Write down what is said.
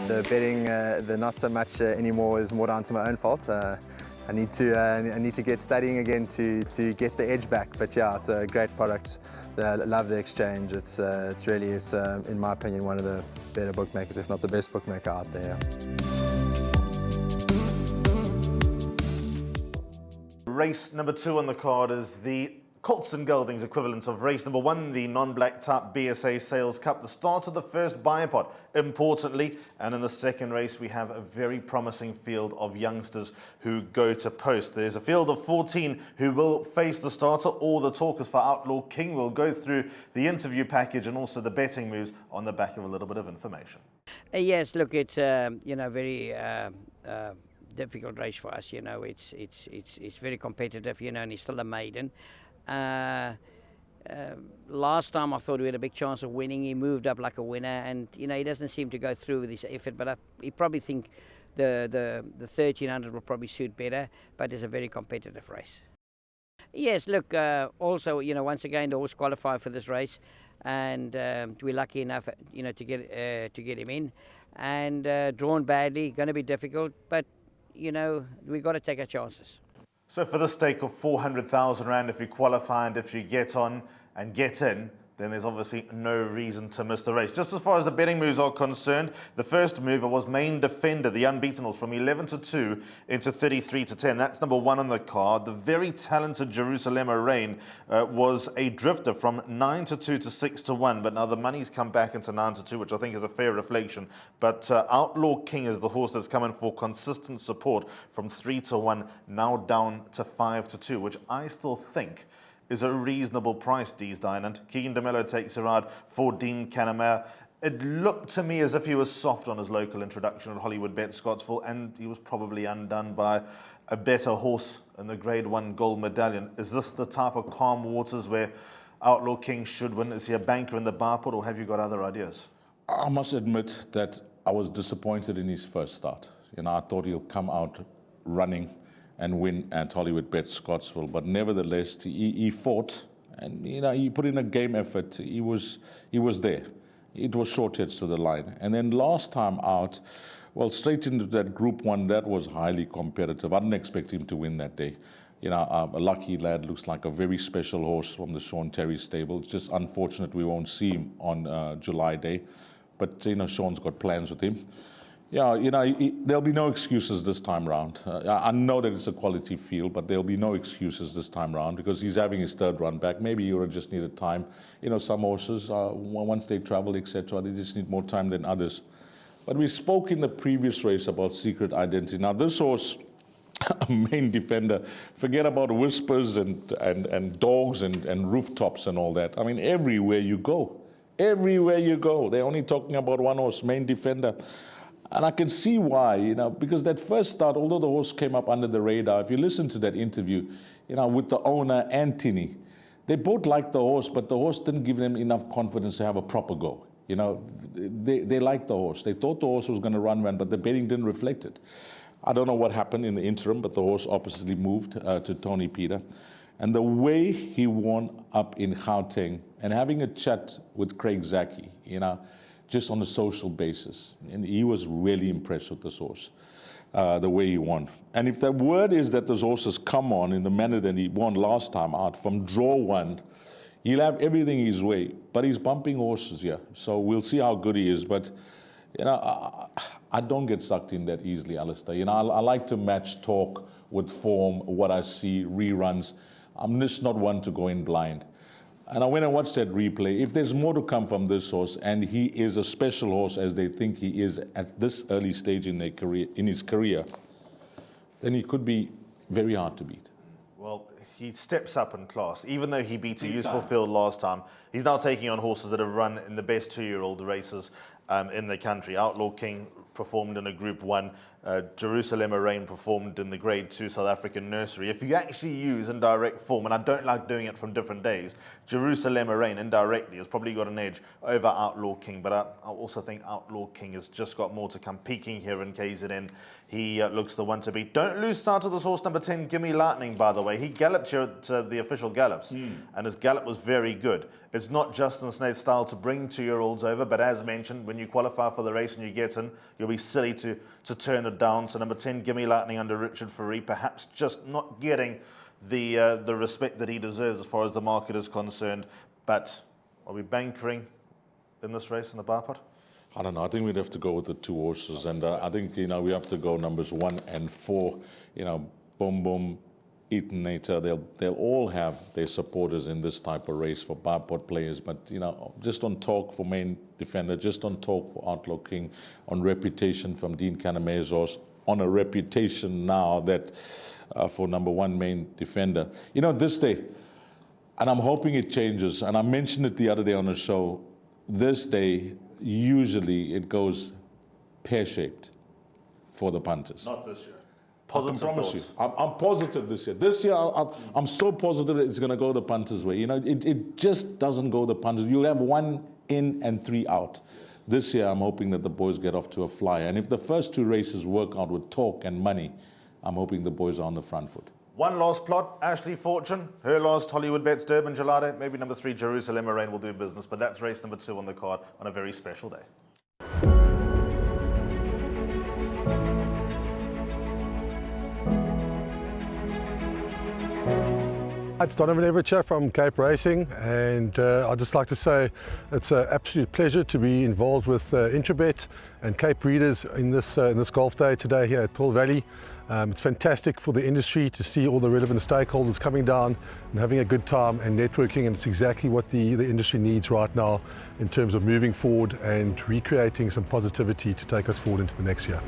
the betting, the not so much anymore, is more down to my own fault. I need to get studying again to get the edge back. But yeah, it's a great product. I love the exchange. It's really, in my opinion, one of the better bookmakers, if not the best bookmaker out there. Race number 2 on the card is the Colts and Geldings equivalent of race number 1, the non-black type BSA Sales Cup, the start of the first buyer pot, importantly. And in the second race, we have a very promising field of youngsters who go to post. There's a field of 14 who will face the starter. All the talkers for Outlaw King will go through the interview package and also the betting moves on the back of a little bit of information. Yes, look, it's very difficult race for us. It's very competitive. And he's still a maiden. Last time I thought we had a big chance of winning. He moved up like a winner, and he doesn't seem to go through with his effort. But he probably think the 1300 will probably suit better. But it's a very competitive race. Yes, look. Also, once again, the horse qualified for this race, and we're lucky enough, to get him in. And drawn badly, going to be difficult. But we got to take our chances. So for the stake of 400,000 Rand, if you qualify and if you get on and get in, then there's obviously no reason to miss the race. Just as far as the betting moves are concerned, the first mover was Main Defender, the unbeaten from 11-2 into 33-10. That's number 1 on the card. The very talented Jerusalem Rain was a drifter from 9-2 to 6-1, but now the money's come back into 9-2, which I think is a fair reflection. But Outlaw King is the horse that's coming for consistent support from 3-1, now down to 5-2, which I still think is a reasonable price, Dees Dynant. Keegan DeMello takes a ride for Dean Canamere. It looked to me as if he was soft on his local introduction at Hollywoodbets Scottsville, and he was probably undone by a better horse in the Grade 1 Gold Medallion. Is this the type of calm waters where Outlaw King should win? Is he a banker in the bar pot, or have you got other ideas? I must admit that I was disappointed in his first start. I thought he'll come out running and win at Hollywoodbets Scottsville, but nevertheless he fought, and he put in a game effort. He was there. It was short hits to the line, and then last time out, well, straight into that Group 1, that was highly competitive. I didn't expect him to win that day. A Lucky Lad looks like a very special horse from the Sean Terry stable. It's just unfortunate we won't see him on July Day, but Sean's got plans with him. Yeah, there'll be no excuses this time round. I know that it's a quality field, but there'll be no excuses this time round because he's having his third run back. Maybe he would have just needed time. Some horses, once they travel, etc., they just need more time than others. But we spoke in the previous race about Secret Identity. Now, this horse, Main Defender, forget about whispers and dogs and rooftops and all that. I mean, everywhere you go, they're only talking about one horse, Main Defender. And I can see why, because that first start, although the horse came up under the radar, if you listen to that interview, with the owner, Anthony, they both liked the horse, but the horse didn't give them enough confidence to have a proper go. They liked the horse. They thought the horse was going to run, but the betting didn't reflect it. I don't know what happened in the interim, but the horse oppositely moved to Tony Peter. And the way he won up in Gauteng and having a chat with Craig Zaki, just on a social basis. And he was really impressed with this horse, the way he won. And if the word is that this horse has come on in the manner that he won last time out, from draw 1, he'll have everything his way. But he's bumping horses here. So we'll see how good he is. But, I don't get sucked in that easily, Alistair. I like to match talk with form, what I see, reruns. I'm just not one to go in blind. And I went and watched that replay. If there's more to come from this horse, and he is a special horse as they think he is at this early stage in his career, then he could be very hard to beat. Well, he steps up in class. Even though he beat a useful field last time, he's now taking on horses that have run in the best 2-year-old races in the country. Outlaw King performed in a Group 1. Jerusalem Rain performed in the Grade 2 South African Nursery. If you actually use indirect form, and I don't like doing it from different days, Jerusalem Rain indirectly has probably got an edge over Outlaw King, but I also think Outlaw King has just got more to come. Peaking here in KZN, he looks the one to beat. Don't lose sight of this horse, number 10, Gimme Lightning, by the way. He galloped here at the official gallops, and his gallop was very good. It's not Justin Snaith's style to bring 2-year-olds over, but as mentioned, when when you qualify for the race and you get in, you'll be silly to turn it down. So number 10, Gimme Lightning under Richard Fourie, perhaps just not getting the respect that he deserves as far as the market is concerned. But are we bankering in this race in the bar pot? I don't know. I think we'd have to go with the 2 horses, and I think we have to go numbers 1 and 4. Boom Boom, Eatonator. They'll all have their supporters in this type of race for bar pot players. But just on talk for main defender, just on talk for Outlaw King, on reputation from Dean Canamezos, on a reputation now that for number 1 main defender. This day, and I'm hoping it changes. And I mentioned it the other day on the show. This day, usually it goes pear-shaped for the punters. Not this year. Positive thoughts. I'm positive this year. This year, I'm so positive that it's going to go the punters' way. It just doesn't go the punters. You'll have 1 in and 3 out. This year, I'm hoping that the boys get off to a flyer. And if the first 2 races work out with talk and money, I'm hoping the boys are on the front foot. One last plot, Ashley Fortune. Her last Hollywoodbets Durbanville. Maybe number 3, Jerusalem Rain will do business. But that's race number 2 on the card on a very special day. It's Donovan Everett from Cape Racing, and I'd just like to say it's an absolute pleasure to be involved with Intrabet and Cape Breeders in this golf day today here at Pearl Valley. It's fantastic for the industry to see all the relevant stakeholders coming down and having a good time and networking, and it's exactly what the industry needs right now in terms of moving forward and recreating some positivity to take us forward into the next year.